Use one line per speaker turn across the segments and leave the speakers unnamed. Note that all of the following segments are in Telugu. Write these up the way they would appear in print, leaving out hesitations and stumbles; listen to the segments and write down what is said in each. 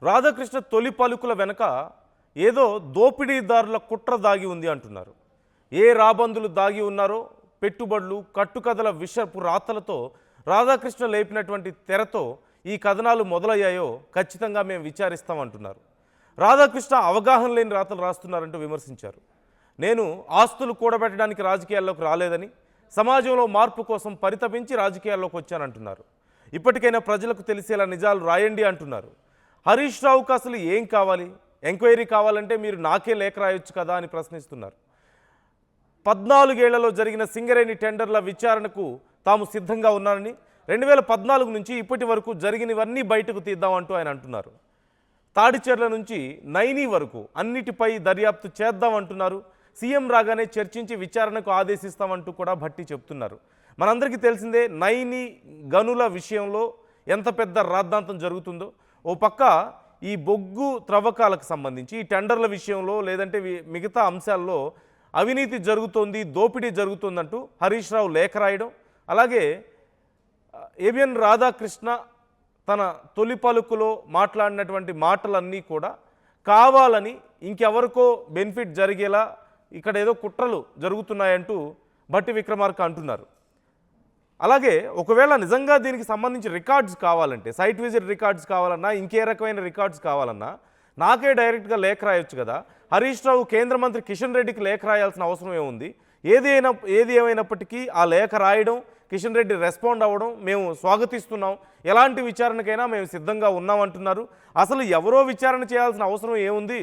రాధాకృష్ణ తొలి పలుకుల వెనక ఏదో దోపిడీదారుల కుట్ర దాగి ఉంది అంటున్నారు. ఏ రాబందులు దాగి ఉన్నారో పెట్టుబడులు కట్టుకథల విషపు రాతలతో రాధాకృష్ణ లేపినటువంటి తెరతో ఈ కథనాలు మొదలయ్యాయో ఖచ్చితంగా మేము విచారిస్తామంటున్నారు. రాధాకృష్ణ అవగాహన లేని రాతలు రాస్తున్నారంటూ విమర్శించారు. నేను ఆస్తులు కూడబెట్టడానికి రాజకీయాల్లోకి రాలేదని, సమాజంలో మార్పు కోసం పరితపించి రాజకీయాల్లోకి వచ్చానంటున్నారు. ఇప్పటికైనా ప్రజలకు తెలిసేలా నిజాలు రాయండి అంటున్నారు. హరీష్ రావుకు అసలు ఏం కావాలి? ఎంక్వైరీ కావాలంటే మీరు నాకే లేఖ రాయొచ్చు కదా అని ప్రశ్నిస్తున్నారు. 14 ఏళ్లలో జరిగిన సింగరేణి టెండర్ల విచారణకు తాము సిద్ధంగా ఉన్నారని, 2014 నుంచి ఇప్పటి వరకు జరిగినవన్నీ బయటకు తీద్దామంటూ ఆయన అంటున్నారు. తాడిచెర్ల నుంచి నైని వరకు అన్నిటిపై దర్యాప్తు చేద్దామంటున్నారు. సీఎం రాగానే చర్చించి విచారణకు ఆదేశిస్తామంటూ కూడా భట్టి చెప్తున్నారు. మనందరికీ తెలిసిందే నైని గనుల విషయంలో ఎంత పెద్ద రాద్ధాంతం జరుగుతుందో. ఓ పక్క ఈ బొగ్గు త్రవ్వకాలకు సంబంధించి ఈ టెండర్ల విషయంలో లేదంటే మిగతా అంశాల్లో అవినీతి జరుగుతోంది, దోపిడీ జరుగుతుందంటూ హరీష్ రావు లేఖ రాయడం, అలాగే ఏబిఎన్ రాధాకృష్ణ తన తొలి పలుకులో మాట్లాడినటువంటి మాటలన్నీ కూడా కావాలని ఇంకెవరికో బెనిఫిట్ జరిగేలా ఇక్కడ ఏదో కుట్రలు జరుగుతున్నాయంటూ భట్టి విక్రమార్క అంటున్నారు. అలాగే ఒకవేళ నిజంగా దీనికి సంబంధించి రికార్డ్స్ కావాలంటే, సైట్ విజిట్ రికార్డ్స్ కావాలన్నా, ఇంకే రకమైన రికార్డ్స్ కావాలన్నా నాకే డైరెక్ట్గా లేఖ రాయొచ్చు కదా. హరీష్ రావు కేంద్ర మంత్రి కిషన్ రెడ్డికి లేఖ రాయాల్సిన అవసరం ఏముంది? ఏది ఏమైనప్పటికీ ఆ లేఖ రాయడం, కిషన్ రెడ్డి రెస్పాండ్ అవ్వడం మేము స్వాగతిస్తున్నాం. ఎలాంటి విచారణకైనా మేము సిద్ధంగా ఉన్నామంటున్నారు. అసలు ఎవరో విచారణ చేయాల్సిన అవసరం ఏముంది?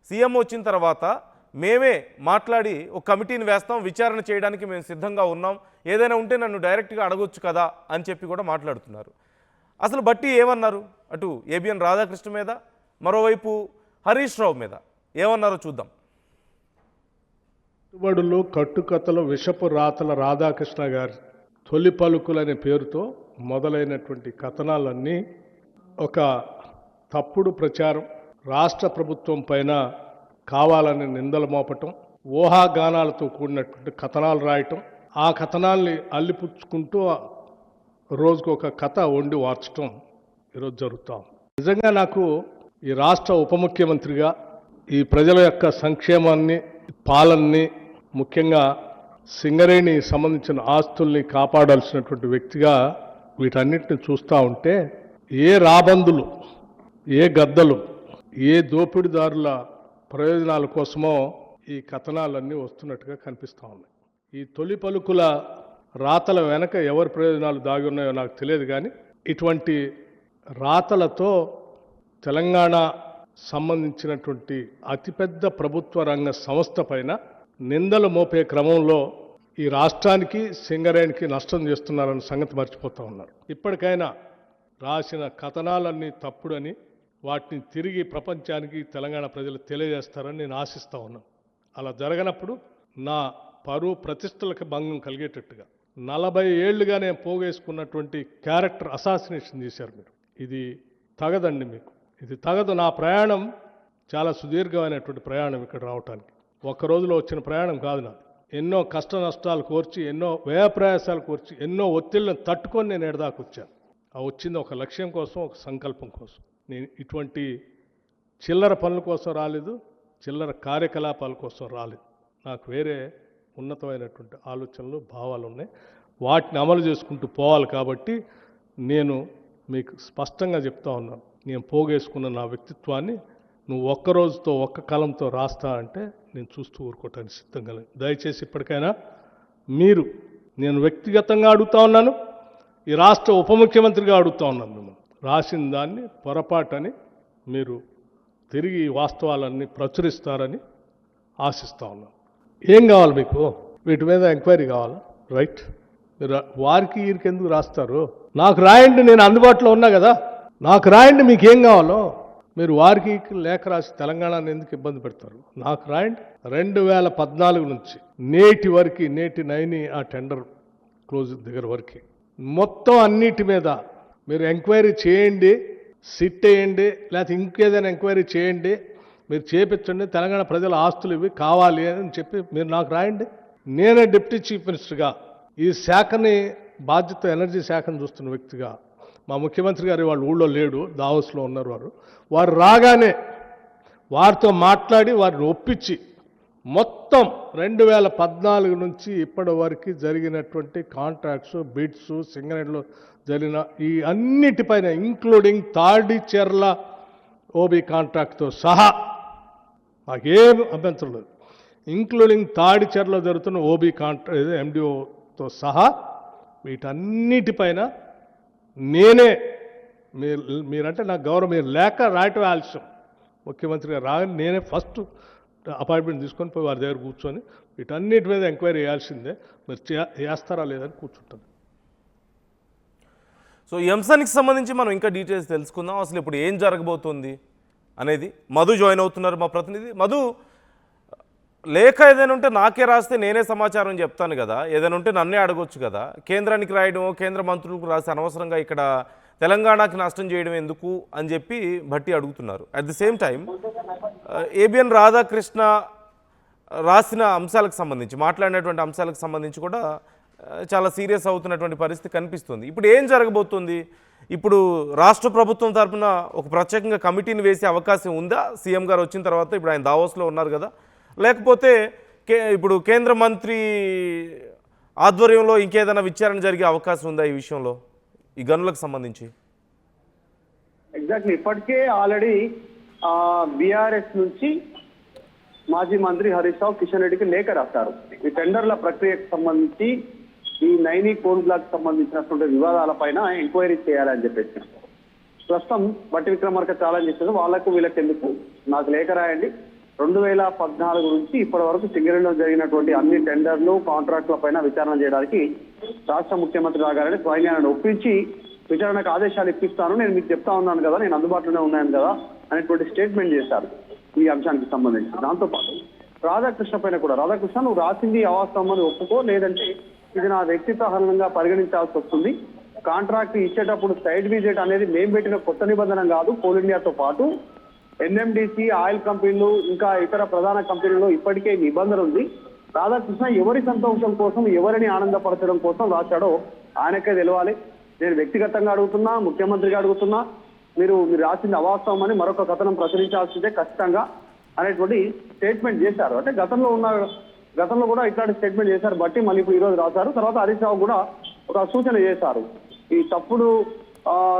సీఎం వచ్చిన తర్వాత మేమే మాట్లాడి ఒక కమిటీని వేస్తాం, విచారణ చేయడానికి మేము సిద్ధంగా ఉన్నాం, ఏదైనా ఉంటే నన్ను డైరెక్ట్గా అడగొచ్చు కదా అని చెప్పి కూడా మాట్లాడుతున్నారు. అసలు బట్టి ఏమన్నారు? అటు ఏబిఎన్ రాధాకృష్ణ మీద, మరోవైపు హరీష్ రావు మీద ఏమన్నారో చూద్దాం.
పెట్టుబడులు కట్టుకథలు విషపు రాతల రాధాకృష్ణ గారి తొలి పలుకులనే పేరుతో మొదలైనటువంటి కథనాలన్నీ ఒక తప్పుడు ప్రచారం, రాష్ట్ర ప్రభుత్వం పైన కావాలని నిందలు మోపటం, ఊహాగానాలతో కూడినటువంటి కథనాలు రాయటం, ఆ కథనాల్ని అల్లిపుచ్చుకుంటూ రోజుకు ఒక కథ వండి వార్చటం ఈరోజు జరుగుతాం. నిజంగా నాకు ఈ రాష్ట్ర ఉప ముఖ్యమంత్రిగా ఈ ప్రజల యొక్క సంక్షేమాన్ని, పాలనని, ముఖ్యంగా సింగరేణి సంబంధించిన ఆస్తుల్ని కాపాడాల్సినటువంటి వ్యక్తిగా వీటన్నిటిని చూస్తూ ఉంటే ఏ రాబందులు, ఏ గద్దలు, ఏ దోపిడీదారుల ప్రయోజనాల కోసమో ఈ కథనాలన్నీ వస్తున్నట్టుగా కనిపిస్తూ ఉన్నాయి. ఈ తొలి పలుకుల రాతల వెనక ఎవరి ప్రయోజనాలు దాగి ఉన్నాయో నాకు తెలియదు, కానీ ఇటువంటి రాతలతో తెలంగాణ సంబంధించినటువంటి అతిపెద్ద ప్రభుత్వ రంగ సంస్థ పైన నిందలు మోపే క్రమంలో ఈ రాష్ట్రానికి, సింగరేణికి నష్టం చేస్తున్నారన్న సంగతి మర్చిపోతూ ఉన్నారు. ఇప్పటికైనా రాసిన కథనాలన్నీ తప్పుడని, వాటిని తిరిగి ప్రపంచానికి, తెలంగాణ ప్రజలు తెలియజేస్తారని నేను ఆశిస్తూ ఉన్నాను. అలా జరగనప్పుడు నా పరువు ప్రతిష్టలకు భంగం కలిగేటట్టుగా 40 ఏళ్లుగా నేను పోగేసుకున్నటువంటి క్యారెక్టర్ అసాసినేషన్ చేశారు మీరు. ఇది తగదండి, మీకు ఇది తగదు. నా ప్రయాణం చాలా సుదీర్ఘమైనటువంటి ప్రయాణం ఇక్కడ రావటానికి. ఒక్క రోజులో వచ్చిన ప్రయాణం కాదు నాది. ఎన్నో కష్ట నష్టాలు కోర్చి, ఎన్నో వ్యయ ప్రయాసాలు కోర్చి, ఎన్నో ఒత్తిళ్లను తట్టుకొని నేను ఎడదాకా వచ్చాను. ఆ వచ్చింది ఒక లక్ష్యం కోసం, ఒక సంకల్పం కోసం. నేను ఇటువంటి చిల్లర పనుల కోసం రాలేదు, చిల్లర కార్యకలాపాల కోసం రాలేదు. నాకు వేరే ఉన్నతమైనటువంటి ఆలోచనలు, భావాలు ఉన్నాయి. వాటిని అమలు చేసుకుంటూ పోవాలి. కాబట్టి నేను మీకు స్పష్టంగా చెప్తా ఉన్నాను, నేను పోగేసుకున్న నా వ్యక్తిత్వాన్ని నువ్వు ఒక్క రోజుతో, ఒక్క కాలంతో రాస్తా అంటే నేను చూస్తూ ఊరుకోవటానికి సిద్ధంగా లేదు. దయచేసి ఇప్పటికైనా మీరు, నేను వ్యక్తిగతంగా అడుగుతా ఉన్నాను, ఈ రాష్ట్ర ఉప ముఖ్యమంత్రిగా అడుగుతా ఉన్నాను, మిమ్మల్ని రాసిన దాన్ని పొరపాటని మీరు తిరిగి వాస్తవాలన్నీ ప్రచురిస్తారని ఆశిస్తూ ఉన్నాను. ఏం కావాలి మీకు? వీటి మీద ఎంక్వైరీ కావాలా? రైట్, మీరు వారికి వీరికి ఎందుకు రాస్తారు? నాకు రాయండి, నేను అందుబాటులో ఉన్నా కదా, నాకు రాయండి, మీకు ఏం కావాలో. మీరు వారికి లేఖ రాసి తెలంగాణను ఎందుకు ఇబ్బంది పెడతారు? నాకు రాయండి. 2014 నుంచి నేటి వరకు, నేటి నైని ఆ టెండర్ క్లోజ్ దగ్గర వరకు మొత్తం అన్నిటి మీద మీరు ఎంక్వైరీ చేయండి, సిట్ వేయండి, లేకపోతే ఇంకేదైనా ఎంక్వైరీ చేయండి, మీరు చేపించండి. తెలంగాణ ప్రజల ఆస్తులు ఇవి కావాలి అని చెప్పి మీరు నాకు రాయండి. నేనే డిప్యూటీ చీఫ్ మినిస్టర్గా ఈ శాఖని, బాధ్యత ఎనర్జీ శాఖను చూస్తున్న వ్యక్తిగా మా ముఖ్యమంత్రి గారు వాళ్ళ ఊళ్ళో లేడు, దావోస్లో ఉన్నారు. వారు రాగానే వారితో మాట్లాడి వారిని ఒప్పించి మొత్తం 2014 నుంచి ఇప్పటి వరకు జరిగినటువంటి కాంట్రాక్ట్స్, బిడ్స్, సింగరేణిలో జరిగిన ఈ అన్నిటిపైన ఇంక్లూడింగ్ తాడిచెర్ల ఓబీ కాంట్రాక్ట్తో సహా మాకేం అభ్యంతరం లేదు. ఇంక్లూడింగ్ తాడిచెర్లో జరుగుతున్న ఓబీ కాంట్రాక్ట్ ఎండిఓతో సహా వీటన్నిటిపైన నేనే మీరంటే నాకు గౌరవం, మీరు లేఖ రాయటం ఆలస్యం. ముఖ్యమంత్రి గారు రాగానే నేనే ఫస్ట్ అపాయింట్మెంట్ తీసుకొని పోయి వారి దగ్గర కూర్చొని వీటన్నిటి మీద ఎంక్వైరీ చేయాల్సిందే, మీరు చేస్తారా లేదని కూర్చుంటుంది.
సో ఈ అంశానికి సంబంధించి మనం ఇంకా డీటెయిల్స్ తెలుసుకుందాం. అసలు ఇప్పుడు ఏం జరగబోతుంది అనేది మధు జాయిన్ అవుతున్నారు, మా ప్రతినిధి. మధు, లేఖ ఏదైనా ఉంటే నాకే రాస్తే నేనే సమాచారం చెప్తాను కదా, ఏదైనా ఉంటే నన్నే అడగొచ్చు కదా. కేంద్రానికి రాయడం, కేంద్ర మంత్రులకు రాసి అనవసరంగా ఇక్కడ తెలంగాణకి నష్టం చేయడం ఎందుకు అని చెప్పి భట్టి అడుగుతున్నారు. At the same time ABN Radhakrishna రాసిన అంశాలకు సంబంధించి, మాట్లాడినటువంటి అంశాలకు సంబంధించి కూడా చాలా సీరియస్ అవుతున్నటువంటి పరిస్థితి కనిపిస్తుంది. ఇప్పుడు ఏం జరగబోతుంది? ఇప్పుడు రాష్ట్ర ప్రభుత్వం తరఫున ఒక ప్రత్యేకంగా కమిటీని వేసే అవకాశం ఉందా? సీఎం గారు వచ్చిన తర్వాత, ఇప్పుడు ఆయన దావోస్లో ఉన్నారు కదా, లేకపోతే ఇప్పుడు కేంద్ర మంత్రి ఆధ్వర్యంలో ఇంకేదైనా విచారణ జరిగే అవకాశం ఉందా ఈ విషయంలో, ఈ గనులకు సంబంధించి?
ఎగ్జాక్ట్లీ, ఇప్పటికే ఆల్రెడీ బీఆర్ఎస్ నుంచి మాజీ మంత్రి హరీష్ రావు కిషన్ రెడ్డికి లేఖ రాస్తారు. ఈ టెండర్ల ప్రక్రియకు సంబంధించి, ఈ నైని కోల్ బ్లాక్ సంబంధించినటువంటి వివాదాలపైన ఎంక్వైరీ చేయాలని చెప్పేసి ప్రస్తుతం బట్టి విక్రమార్క ఛాలెంజ్ చేస్తుంది. వాళ్ళకు వీళ్ళకి ఎందుకు, నాకు లేఖ రాయండి. 2014 నుంచి ఇప్పటి వరకు సింగరేణిలో జరిగినటువంటి అన్ని టెండర్లు, కాంట్రాక్టుల పైన విచారణ చేయడానికి రాష్ట్ర ముఖ్యమంత్రి రాగారని స్వయంగా ఒప్పించి విచారణకు ఆదేశాలు ఇప్పిస్తాను, నేను మీకు చెప్తా ఉన్నాను కదా, నేను అందుబాటులోనే ఉన్నాను కదా అనేటువంటి స్టేట్మెంట్ చేశారు ఈ అంశానికి సంబంధించి. దాంతోపాటు రాధాకృష్ణ పైన కూడా, రాధాకృష్ణ నువ్వు రాసింది అవాస్తవం అని ఒప్పుకో, లేదంటే ఇది నా వ్యక్తిత్వ హరణంగా పరిగణించాల్సి వస్తుంది. కాంట్రాక్ట్ ఇచ్చేటప్పుడు సైడ్ విజిట్ అనేది మేము పెట్టిన కొత్త నిబంధన కాదు. కోల్ ఇండియాతో పాటు ఎన్ఎండిసి, ఆయిల్ కంపెనీలు, ఇంకా ఇతర ప్రధాన కంపెనీల్లో ఇప్పటికే నిబంధన ఉంది. రాధాకృష్ణ ఎవరి సంతోషం కోసం, ఎవరిని ఆనందపరచడం కోసం రాశాడో ఆయనకే తెలవాలి. నేను వ్యక్తిగతంగా అడుగుతున్నా, ముఖ్యమంత్రిగా అడుగుతున్నా, మీరు రాసింది అవాస్తవం అని మరొక కథనం ప్రచురించాల్సిందే ఖచ్చితంగా అనేటువంటి స్టేట్మెంట్ చేశారు. అంటే గతంలో కూడా ఇట్లాంటి స్టేట్మెంట్ చేశారు బట్టి, మళ్ళీ ఇప్పుడు ఈరోజు రాశారు. తర్వాత హరీష్ రావు కూడా ఒక సూచన చేశారు. ఈ తప్పుడు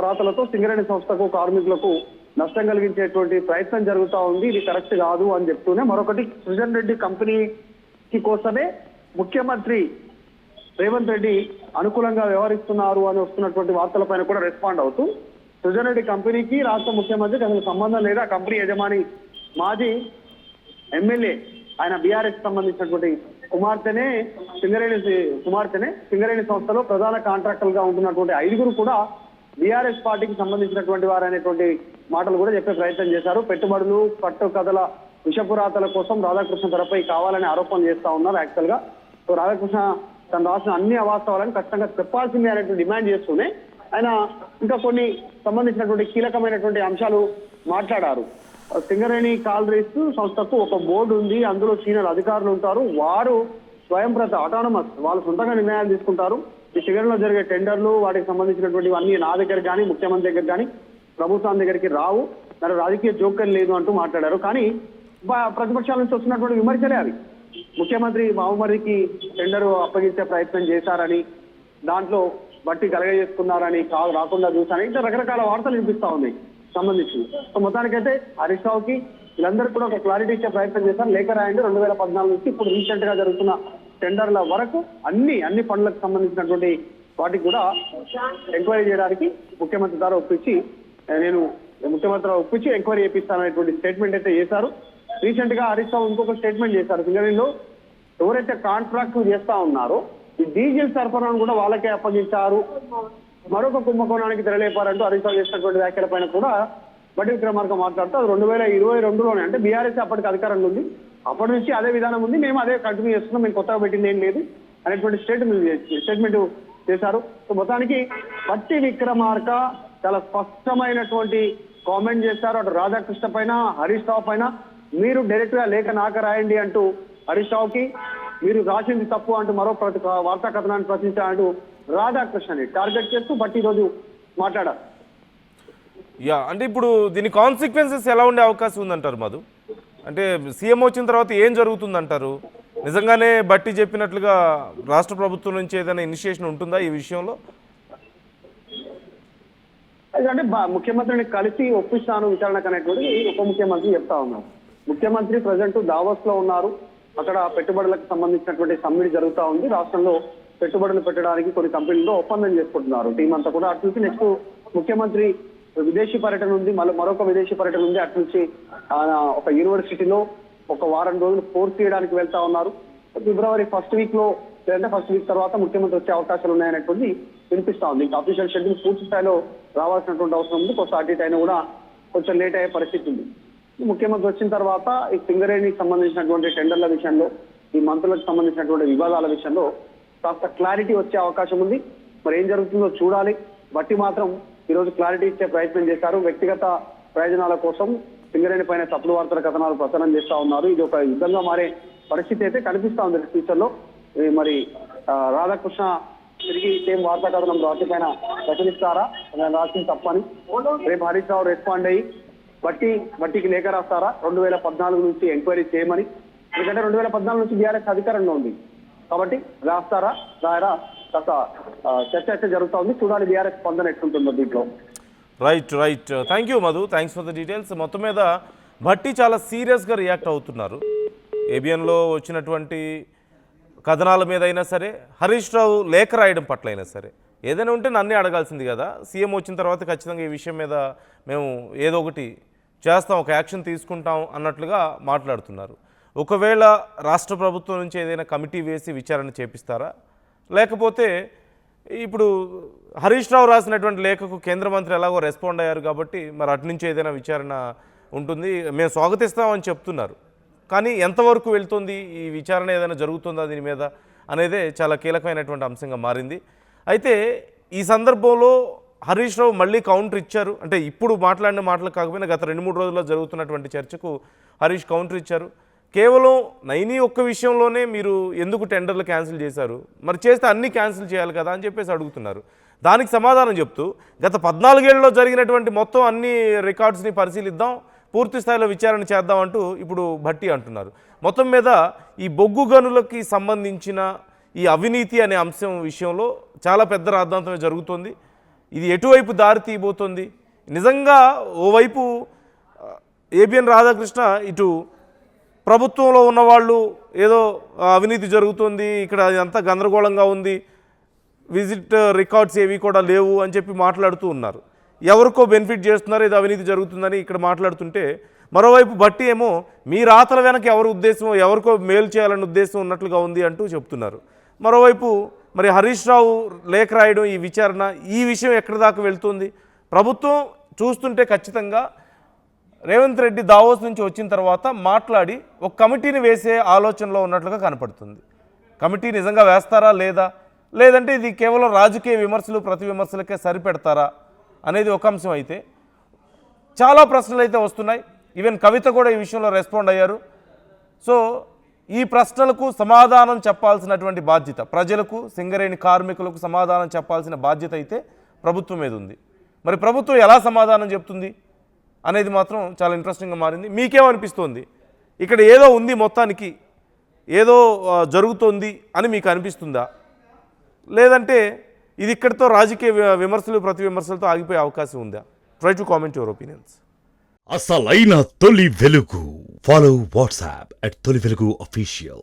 రాతలతో సింగరేణి సంస్థకు, కార్మికులకు నష్టం కలిగించేటువంటి ప్రయత్నం జరుగుతూ ఉంది, ఇది కరెక్ట్ కాదు అని చెప్తూనే, మరొకటి సృజన్ రెడ్డి కంపెనీకి కోసమే ముఖ్యమంత్రి రేవంత్ రెడ్డి అనుకూలంగా వ్యవహరిస్తున్నారు అని వస్తున్నటువంటి వార్తలపైన కూడా రెస్పాండ్ అవుతూ, సృజన్ రెడ్డి కంపెనీకి రాష్ట్ర ముఖ్యమంత్రికి అసలు సంబంధం లేదా, కంపెనీ యజమాని మాజీ ఎమ్మెల్యే ఆయన బీఆర్ఎస్ సంబంధించినటువంటి కుమార్తెనే సింగరేణి సంస్థలో ప్రధాన కాంట్రాక్టర్గా ఉంటున్నటువంటి 5 కూడా బీఆర్ఎస్ పార్టీకి సంబంధించినటువంటి వారు అనేటువంటి మాటలు కూడా చెప్పే ప్రయత్నం చేశారు. పెట్టుబడులు, కట్టుకథల విషపురాతల కోసం రాధాకృష్ణ తెరపై కావాలని ఆరోపణలు చేస్తా ఉన్నారు. యాక్చువల్ గా సో రాధాకృష్ణ తను రాసిన అన్ని అవాస్తవాలను ఖచ్చితంగా చెప్పాల్సిందే అనేటువంటి డిమాండ్ చేస్తూనే ఆయన ఇంకా కొన్ని సంబంధించినటువంటి కీలకమైనటువంటి అంశాలు మాట్లాడారు. సింగరేణి కాలరీస్ సంస్థకు ఒక బోర్డు ఉంది, అందులో సీనియర్ అధికారులు ఉంటారు, వారు స్వయం ఆటోనమస్, వాళ్ళు సొంతంగా నిర్ణయాలు తీసుకుంటారు. ఈ సింగరేణిలో జరిగే టెండర్లు, వాటికి సంబంధించినటువంటి అన్ని నా దగ్గర కానీ, ముఖ్యమంత్రి దగ్గర కానీ, ప్రభుత్వం దగ్గరికి రావు, మరి రాజకీయ జోక్యం లేదు అంటూ మాట్లాడారు. కానీ ప్రతిపక్షాల నుంచి వస్తున్నటువంటి విమర్శలే అవి. ముఖ్యమంత్రి బావమరికి టెండర్ అప్పగించే ప్రయత్నం చేశారని, దాంట్లో బట్టి కలగజేసుకున్నారని, రాకుండా చూశారని, ఇంకా రకరకాల వార్తలు వినిపిస్తా ఉన్నాయి సంబంధించి. సో మొత్తానికైతే హరీష్ రావుకి వీళ్ళందరూ కూడా ఒక క్లారిటీ ఇచ్చే ప్రయత్నం చేశారు. లేఖ రాయండి 2014 నుంచి ఇప్పుడు రీసెంట్ గా జరుగుతున్న టెండర్ల వరకు అన్ని పనులకు సంబంధించినటువంటి వాటికి కూడా ఎంక్వైరీ చేయడానికి ముఖ్యమంత్రి ద్వారా ఒప్పించి ఎంక్వైరీ చేపిస్తాననేటువంటి స్టేట్మెంట్ అయితే చేశారు. రీసెంట్ గా హరీష్ రావు ఇంకొక స్టేట్మెంట్ చేశారు. సింగరేణిలో ఎవరైతే కాంట్రాక్ట్ చేస్తా ఉన్నారో ఈ డీజిల్ సరఫరాను కూడా వాళ్ళకే అప్పగించారు, మరొక కుంభకోణానికి తెరలేపారంటూ హరీష్ రావు చేసినటువంటి వ్యాఖ్యల పైన కూడా బట్టి విక్రమార్క మాట్లాడుతూ అది 2022లోనే, అంటే బీఆర్ఎస్ అప్పటికి అధికారంలో ఉంది, అప్పటి నుంచి అదే విధానం ఉంది, మేము అదే కంటిన్యూ చేస్తున్నాం, మేము కొత్తగా పెట్టింది ఏం లేదు అనేటువంటి స్టేట్మెంట్ చేశారు. సో మొత్తానికి బట్టి విక్రమార్క చాలా స్పష్టమైనటువంటి కామెంట్ చేశారు. అటు రాధాకృష్ణ పైన, హరీష్ రావు పైన, మీరు డైరెక్ట్ గా లేఖ నాక రాయండి అంటూ హరీష్ రావుకి, మీరు రాసింది తప్పు అంటూ మరో వార్తా కథనాన్ని ప్రశ్నించాలంటూ రాధాకృష్ణని టార్గెట్ చేస్తూ బట్టి ఈరోజు మాట్లాడారు.
యా, అంటే ఇప్పుడు దీని కాన్సిక్వెన్సెస్ ఎలా ఉండే అవకాశం ఉందంటారు మధు? అంటే సీఎం వచ్చిన తర్వాత ఏం జరుగుతుందంటారు? నిజంగానే బట్టి చెప్పినట్లుగా రాష్ట్ర ప్రభుత్వం నుంచి ఏదైనా ఇనిషియేషన్ ఉంటుందా ఈ విషయంలో?
అంటే ముఖ్యమంత్రిని కలిసి ఒప్పిస్తాను విచారణకు అనేటువంటి ఉప ముఖ్యమంత్రి చెప్తా ఉన్నారు. ముఖ్యమంత్రి ప్రజెంట్ దావోస్ లో ఉన్నారు. అక్కడ పెట్టుబడులకు సంబంధించినటువంటి సమ్మిడి జరుగుతూ ఉంది. రాష్ట్రంలో పెట్టుబడులు పెట్టడానికి కొన్ని కంపెనీల్లో ఒప్పందం చేసుకుంటున్నారు టీం అంతా కూడా. అటు నుంచి నెక్స్ట్ ముఖ్యమంత్రి విదేశీ పర్యటన ఉంది, మరొక విదేశీ పర్యటన ఉంది. అటు నుంచి ఒక యూనివర్సిటీలో ఒక వారం రోజులు కోర్సు చేయడానికి వెళ్తా ఉన్నారు. ఫిబ్రవరి ఫస్ట్ వీక్ లో లేదంటే ఫస్ట్ వీక్ తర్వాత ముఖ్యమంత్రి వచ్చే అవకాశాలు ఉన్నాయనేటువంటి వినిపిస్తా ఉంది. ఇంకా అఫీషియల్ షెడ్యూల్ పూర్తి స్థాయిలో రావాల్సినటువంటి అవసరం ఉంది. కొంచెం అటు ఇటు అయినా కూడా కొంచెం లేట్ అయ్యే పరిస్థితి ఉంది. ముఖ్యమంత్రి వచ్చిన తర్వాత ఈ సింగరేణికి సంబంధించినటువంటి టెండర్ల విషయంలో, ఈ మంత్రులకు సంబంధించినటువంటి వివాదాల విషయంలో కాస్త క్లారిటీ వచ్చే అవకాశం ఉంది. మరి ఏం జరుగుతుందో చూడాలి. బట్టి మాత్రం ఈరోజు క్లారిటీ ఇచ్చే ప్రయత్నం చేశారు. వ్యక్తిగత ప్రయోజనాల కోసం సింగరేణి పైన తప్పుడు వార్తల కథనాలు ప్రచారం చేస్తా ఉన్నారు. ఇది ఒక యుద్ధంగా మారే పరిస్థితి అయితే కనిపిస్తా ఉంది ఫ్యూచర్ లో. మరి రాధాకృష్ణ తిరిగి సేమ్ వార్తా కథనం రాసి పైన ప్రచురిస్తారా, రాసింది తప్పని రేపు హరీష్ రావు రెస్పాండ్ అయ్యి బట్టికి లేఖ రాస్తారా 2014 నుంచి ఎంక్వైరీ చేయమని? ఎందుకంటే 2014 నుంచి బీఆర్ఎస్ అధికారంలో ఉంది కాబట్టి రాస్తారా రాయరా కాస్త చర్చ అయితే జరుగుతూ ఉంది. చూడాలి బీఆర్ఎస్ స్పందన ఎట్లుంటుందో దీంట్లో.
Right. Thank you Madhu, thanks for the details. మొత్తం మీద భట్టి చాలా సీరియస్గా రియాక్ట్ అవుతున్నారు. ఏబిఎన్లో వచ్చినటువంటి కథనాల మీద అయినా సరే, హరీష్ రావు లేఖ రాయడం పట్ల అయినా సరే, ఏదైనా ఉంటే నన్నే అడగాల్సింది కదా. సీఎం వచ్చిన తర్వాత ఖచ్చితంగా ఈ విషయం మీద మేము ఏదో ఒకటి చేస్తాం, ఒక యాక్షన్ తీసుకుంటాం అన్నట్లుగా మాట్లాడుతున్నారు. ఒకవేళ రాష్ట్ర ప్రభుత్వం నుంచి ఏదైనా కమిటీ వేసి విచారణ చేపిస్తారా, లేకపోతే ఇప్పుడు హరీష్ రావు రాసినటువంటి లేఖకు కేంద్ర మంత్రి ఎలాగో రెస్పాండ్ అయ్యారు కాబట్టి మరి అటు నుంచి ఏదైనా విచారణ ఉంటుంది, మేము స్వాగతిస్తామని చెప్తున్నారు. కానీ ఎంతవరకు వెళ్తుంది ఈ విచారణ, ఏదైనా జరుగుతుందా దీని మీద అనేదే చాలా కీలకమైనటువంటి అంశంగా మారింది. అయితే ఈ సందర్భంలో హరీష్ రావు మళ్ళీ కౌంటర్ ఇచ్చారు. అంటే ఇప్పుడు మాట్లాడిన మాటలు కాకపోయినా గత 2-3 రోజుల్లో జరుగుతున్నటువంటి చర్చకు హరీష్ కౌంటర్ ఇచ్చారు. కేవలం నైని ఒక్క విషయంలోనే మీరు ఎందుకు టెండర్లు క్యాన్సిల్ చేశారు, మరి చేస్తే అన్నీ క్యాన్సిల్ చేయాలి కదా అని చెప్పేసి అడుగుతున్నారు. దానికి సమాధానం చెప్తూ గత 14 ఏళ్లలో జరిగినటువంటి మొత్తం అన్ని రికార్డ్స్ని పరిశీలిద్దాం, పూర్తి స్థాయిలో విచారణ చేద్దామంటూ ఇప్పుడు భట్టి అంటున్నారు. మొత్తం మీద ఈ బొగ్గు గనులకి సంబంధించిన ఈ అవినీతి అనే అంశం విషయంలో చాలా పెద్ద రాద్ధాంతమే జరుగుతుంది. ఇది ఎటువైపు దారి తీయబోతోంది? నిజంగా ఓవైపు ఏబిఎన్ రాధాకృష్ణ ఇటు ప్రభుత్వంలో ఉన్నవాళ్ళు ఏదో అవినీతి జరుగుతుంది, ఇక్కడ అంతా గందరగోళంగా ఉంది, విజిట్ రికార్డ్స్ ఏవి కూడా లేవు అని చెప్పి మాట్లాడుతూ ఉన్నారు. ఎవరికో బెనిఫిట్ చేస్తున్నారు, ఇది అవినీతి జరుగుతుందని ఇక్కడ మాట్లాడుతుంటే, మరోవైపు బట్టి ఏమో మీ రాతల వెనక ఎవరి ఉద్దేశమో, ఎవరికో మేలు చేయాలనే ఉద్దేశం ఉన్నట్లుగా ఉంది అంటూ చెప్తున్నారు. మరోవైపు మరి హరీష్ రావు లేఖ రాయడం, ఈ విచారణ, ఈ విషయం ఎక్కడి దాకా వెళ్తుంది? ప్రభుత్వం చూస్తుంటే ఖచ్చితంగా రేవంత్ రెడ్డి దావోస్ నుంచి వచ్చిన తర్వాత మాట్లాడి ఒక కమిటీని వేసే ఆలోచనలో ఉన్నట్లుగా కనపడుతుంది. కమిటీ నిజంగా వేస్తారా లేదా, లేదంటే ఇది కేవలం రాజకీయ విమర్శలు ప్రతి విమర్శలకే సరిపెడతారా అనేది ఒక అంశం. అయితే చాలా ప్రశ్నలు అయితే వస్తున్నాయి. ఈవెన్ కవిత కూడా ఈ విషయంలో రెస్పాండ్ అయ్యారు. సో ఈ ప్రశ్నలకు సమాధానం చెప్పాల్సినటువంటి బాధ్యత ప్రజలకు, సింగరేణి కార్మికులకు సమాధానం చెప్పాల్సిన బాధ్యత అయితే ప్రభుత్వం మీద ఉంది. మరి ప్రభుత్వం ఎలా సమాధానం చెప్తుంది అనేది మాత్రం చాలా ఇంట్రెస్టింగ్గా మారింది. మీకేమనిపిస్తుంది? ఇక్కడ ఏదో ఉంది, మొత్తానికి ఏదో జరుగుతోంది అని మీకు అనిపిస్తుందా, లేదంటే ఇది ఇక్కడితో రాజకీయ విమర్శలు ప్రతి విమర్శలతో ఆగిపోయే అవకాశం ఉందా? Try to comment your opinions.
అసలైన తొలి వెలుగు. ఫాలో వాట్సాప్ @తొలి వెలుగు official.